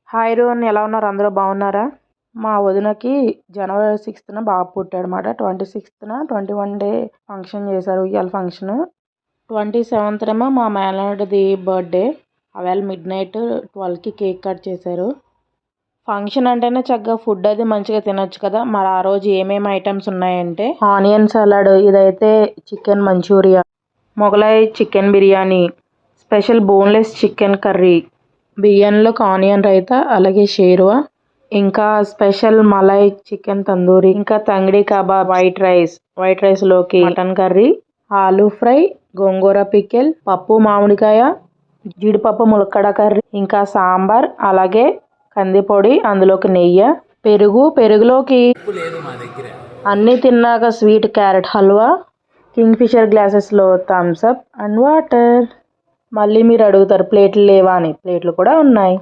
Hi రోన్, ఎలా ఉన్నారు? అందరూ బాగున్నారా? మా వదినకి జనవరి 6th బాబు పుట్టాడు అనమాట. 26th 21 డే ఫంక్షన్ చేశారు, ఉయ్యాల ఫంక్షన్. 27th మా మేనల్లుడిది బర్త్డే. ఆవేళ మిడ్ నైట్ 12కి కేక్ కట్ చేశారు. ఫంక్షన్ అంటేనే చక్కగా ఫుడ్ అది మంచిగా తినొచ్చు కదా. మరి ఆ రోజు ఏమేమి ఐటమ్స్ ఉన్నాయంటే ఆనియన్ సలాడ్, ఇదైతే chicken manchurian, Mughlai chicken biryani, special boneless chicken curry, బిర్యానీలోకి ఆనియన్ రైతా, అలాగే షేర్వా, ఇంకా స్పెషల్ మలై చికెన్ తందూరి, ఇంకా తంగడి కబాబ్, వైట్ రైస్ లోకి mutton curry, aloo fry, gongura pickle, పప్పు మామిడికాయ, జీడిపప్పు ములక్కడ కర్రీ, ఇంకా సాంబార్, అలాగే కందిపొడి, అందులోకి నెయ్యి, పెరుగులోకి అన్నీ తిన్నాక sweet carrot halwa, Kingfisher గ్లాసెస్లో థమ్స్ అప్ అండ్ వాటర్. మళ్ళీ మీరు అడుగుతారు ప్లేట్లు లేవా అని. ప్లేట్లు కూడా ఉన్నాయి.